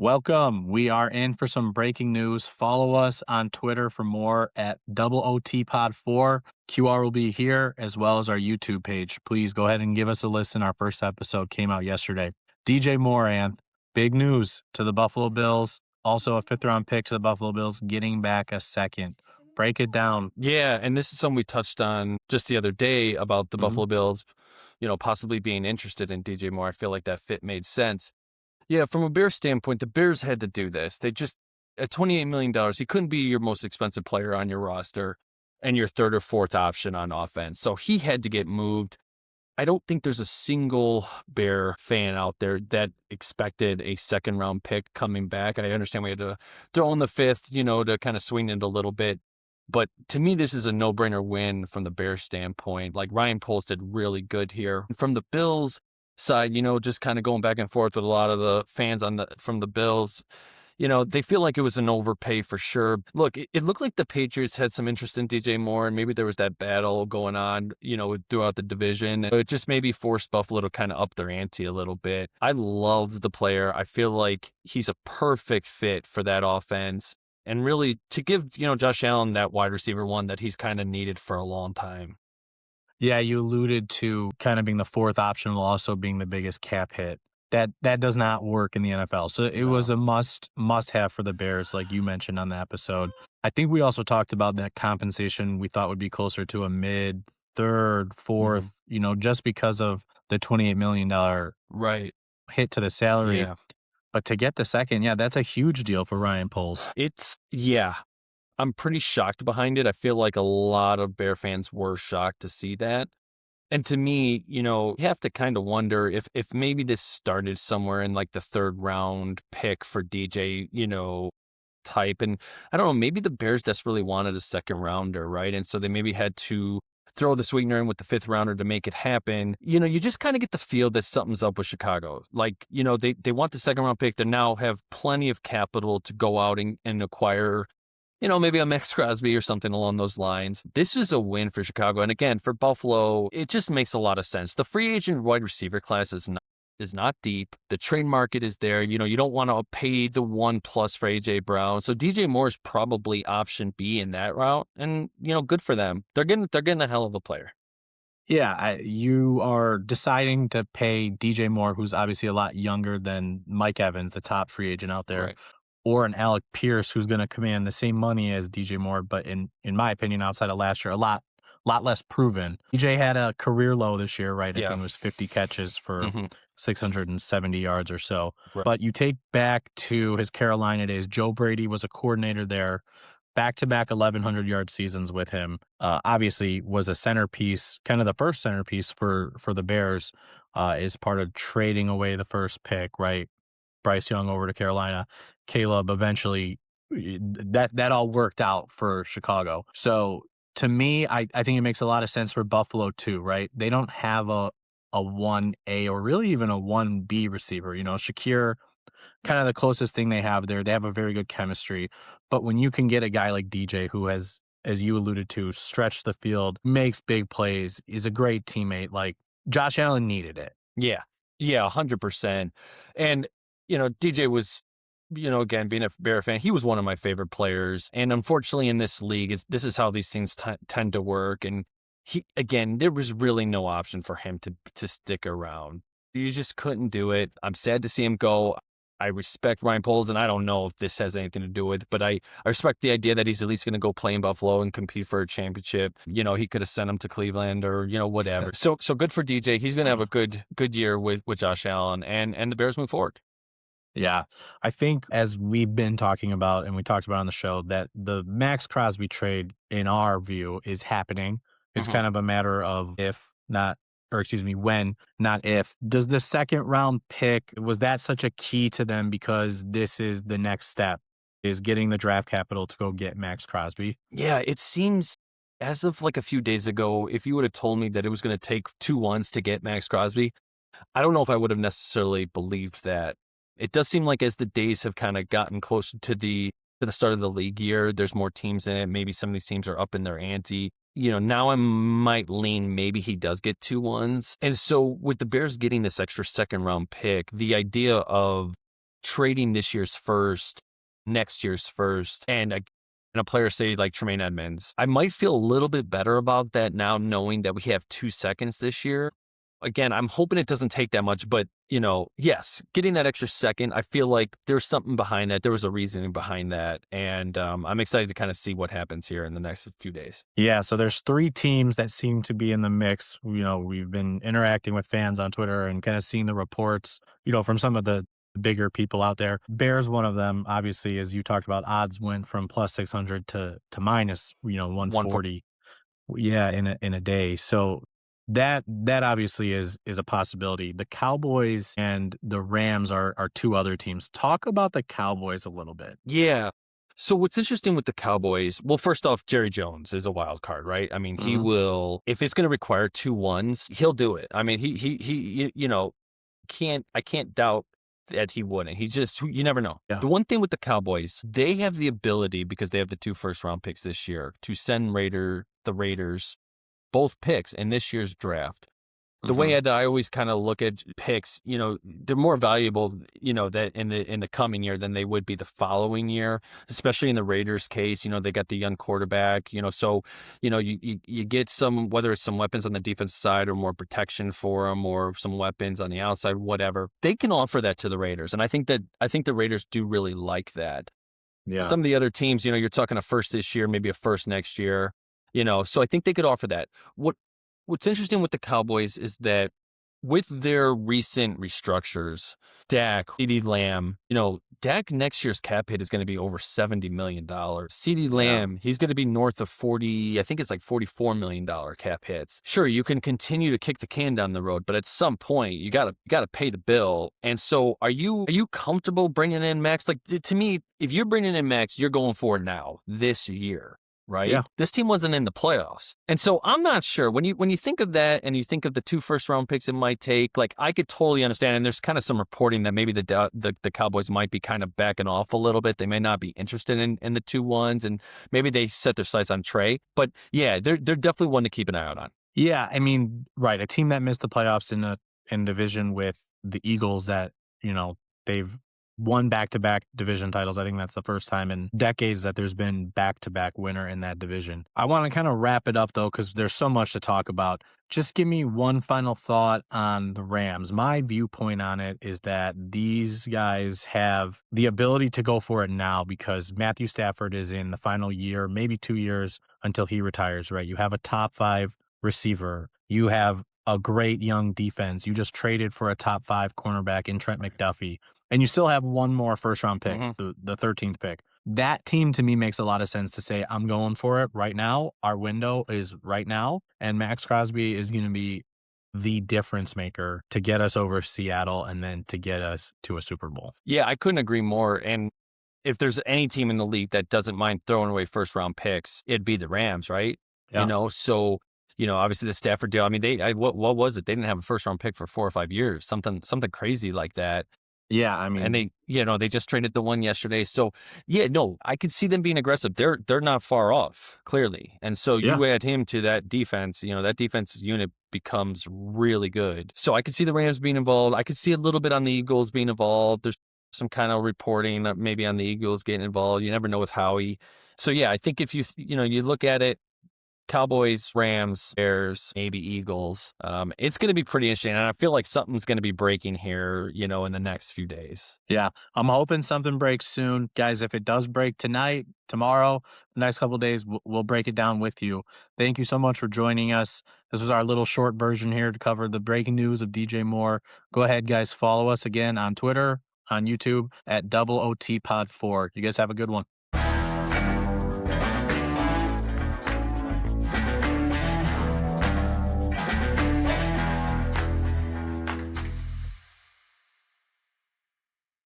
Welcome. We are in for some breaking news. Follow us on Twitter for more at double OT Pod 4. QR will be here as well as our YouTube page. Please go ahead and give us a listen. Our first episode came out yesterday. DJ Moore, Anth, big news to the Buffalo Bills. Also a fifth-round pick to the Buffalo Bills, getting back a second. Break it down. Yeah, and this is something we touched on just the other day about the Buffalo Bills, possibly being interested in DJ Moore. I feel like that fit made sense. Yeah, from a Bears standpoint, the Bears had to do this. They just, at $28 million, he couldn't be your most expensive player on your roster and your third or fourth option on offense. So he had to get moved. I don't think there's a single Bear fan out there that expected a second round pick coming back. I understand we had to throw in the fifth, to kind of swing it a little bit. But to me, this is a no-brainer win from the Bears standpoint. Like Ryan Poles did really good here. From the Bills side, just kind of going back and forth with a lot of the fans from the Bills, they feel like it was an overpay for sure. Look, it looked like the Patriots had some interest in DJ Moore, and maybe there was that battle going on, throughout the division. It just maybe forced Buffalo to kind of up their ante a little bit. I love the player. I feel like he's a perfect fit for that offense. And really to give, Josh Allen that wide receiver one that he's kind of needed for a long time. Yeah, you alluded to kind of being the fourth option while also being the biggest cap hit. That does not work in the NFL. So it was a must have for the Bears, like you mentioned on the episode. I think we also talked about that compensation we thought would be closer to a mid, third, fourth, just because of the $28 million right hit to the salary. Yeah. But to get the second, that's a huge deal for Ryan Poles. I'm pretty shocked behind it. I feel like a lot of Bear fans were shocked to see that. And to me, you have to kind of wonder if maybe this started somewhere in like the third round pick for DJ, type. And I don't know, maybe the Bears desperately wanted a second rounder, right? And so they maybe had to throw the sweetener in with the fifth rounder to make it happen. You just kind of get the feel that something's up with Chicago. Like, they want the second round pick. They now have plenty of capital to go out and acquire, maybe a Maxx Crosby or something along those lines. This is a win for Chicago. And again, for Buffalo, it just makes a lot of sense. The free agent wide receiver class is not deep. The trade market is there. You don't want to pay the 1+ for AJ Brown. So DJ Moore is probably option B in that route. And, good for them. They're getting a hell of a player. Yeah, you are deciding to pay DJ Moore, who's obviously a lot younger than Mike Evans, the top free agent out there, right, or an Alec Pierce, who's going to command the same money as DJ Moore, but in my opinion, outside of last year, a lot less proven. DJ had a career low this year, right? I think it was 50 catches for 670 yards or so. Right. But you take back to his Carolina days, Joe Brady was a coordinator there. Back-to-back 1,100-yard seasons with him. Obviously was a centerpiece, kind of the first centerpiece for the Bears, is part of trading away the first pick, right? Bryce Young over to Carolina. Caleb eventually, that all worked out for Chicago. So to me, I think it makes a lot of sense for Buffalo too, right? They don't have a 1A or really even a 1B receiver. Shakir, kind of the closest thing they have there. They have a very good chemistry. But when you can get a guy like DJ who has, as you alluded to, stretched the field, makes big plays, is a great teammate, like Josh Allen needed it. Yeah, 100%. And, DJ was, again, being a Bear fan, he was one of my favorite players. And unfortunately in this league, this is how these things tend to work. And there was really no option for him to stick around. You just couldn't do it. I'm sad to see him go. I respect Ryan Poles, and I don't know if this has anything to do with it, but I respect the idea that he's at least going to go play in Buffalo and compete for a championship. He could have sent him to Cleveland or, whatever. So good for DJ. He's going to have a good year with Josh Allen, and the Bears move forward. Yeah, I think as we've been talking about, and we talked about on the show, that the Maxx Crosby trade, in our view, is happening. It's kind of a matter of when, not if. Does the second round pick, was that such a key to them because this is the next step, is getting the draft capital to go get Maxx Crosby? Yeah, it seems as of like a few days ago, if you would have told me that it was going to take 2 ones to get Maxx Crosby, I don't know if I would have necessarily believed that. It does seem like as the days have kind of gotten closer to the start of the league year, there's more teams in it. Maybe some of these teams are up in their ante. Now I might lean maybe he does get 2 ones. And so with the Bears getting this extra second round pick, the idea of trading this year's first, next year's first, and a player say like Tremaine Edmonds, I might feel a little bit better about that now, knowing that we have 2 seconds this year. Again, I'm hoping it doesn't take that much, but yes, getting that extra second, I feel like there's something behind that. There was a reasoning behind that, and I'm excited to kind of see what happens here in the next few days. Yeah, so there's 3 teams that seem to be in the mix. We've been interacting with fans on Twitter and kind of seeing the reports, from some of the bigger people out there. Bears, one of them, obviously, as you talked about, odds went from plus 600 to minus, 140. Yeah, in a day. So that obviously is a possibility. The Cowboys and the Rams are 2 other teams. Talk about the Cowboys a little bit. Yeah. So what's interesting with the Cowboys, well, first off, Jerry Jones is a wild card, right? I mean, he will, if it's going to require 2 ones, he'll do it. I mean, he I can't doubt that he wouldn't. You never know. Yeah. The one thing with the Cowboys, they have the ability, because they have the 2 first-round picks this year, to send the Raiders both picks in this year's draft. The way I always kind of look at picks, they're more valuable, that in the coming year than they would be the following year, especially in the Raiders case. They got the young quarterback, so, you get some, whether it's some weapons on the defensive side or more protection for them or some weapons on the outside, whatever. They can offer that to the Raiders. And I think the Raiders do really like that. Yeah. Some of the other teams, you're talking a first this year, maybe a first next year, so I think they could offer that. What's interesting with the Cowboys is that with their recent restructures, Dak, CeeDee Lamb, Dak next year's cap hit is going to be over $70 million. CeeDee Lamb, he's going to be north of 40, I think it's like $44 million cap hits. Sure, you can continue to kick the can down the road, but at some point you got to pay the bill. And so are you comfortable bringing in Maxx? Like, to me, if you're bringing in Maxx, you're going for it now, this year. Right? Yeah. This team wasn't in the playoffs. And so I'm not sure when you think of that and you think of the 2 first-round picks it might take, like, I could totally understand. And there's kind of some reporting that maybe the Cowboys might be kind of backing off a little bit. They may not be interested in the 2 ones, and maybe they set their sights on Trey. But yeah, they're definitely one to keep an eye out on. Yeah, I mean, right. A team that missed the playoffs in division with the Eagles that, they've won back-to-back division titles. I think that's the first time in decades that there's been back-to-back winner in that division. I want to kind of wrap it up, though, because there's so much to talk about. Just give me one final thought on the Rams. My viewpoint on it is that these guys have the ability to go for it now because Matthew Stafford is in the final year, maybe 2 years until he retires, right? You have a top 5 receiver. You have a great young defense. You just traded for a top 5 cornerback in Trent McDuffie. And you still have one more first-round pick, the 13th pick. That team, to me, makes a lot of sense to say, I'm going for it right now. Our window is right now. And Maxx Crosby is going to be the difference maker to get us over Seattle and then to get us to a Super Bowl. Yeah, I couldn't agree more. And if there's any team in the league that doesn't mind throwing away first-round picks, it'd be the Rams, right? Yeah. So... obviously the Stafford deal. I mean, what was it? They didn't have a first round pick for 4 or 5 years, something crazy like that. Yeah, I mean, and they just traded the one yesterday. So yeah, no, I could see them being aggressive. They're not far off, clearly. And so you add him to that defense, that defense unit becomes really good. So I could see the Rams being involved. I could see a little bit on the Eagles being involved. There's some kind of reporting that maybe on the Eagles getting involved. You never know with Howie. So yeah, I think if you look at it, Cowboys, Rams, Bears, maybe Eagles. It's going to be pretty interesting. And I feel like something's going to be breaking here, in the next few days. Yeah, I'm hoping something breaks soon. Guys, if it does break tonight, tomorrow, the next couple of days, we'll break it down with you. Thank you so much for joining us. This was our little short version here to cover the breaking news of DJ Moore. Go ahead, guys, follow us again on Twitter, on YouTube at OOTPod4. You guys have a good one.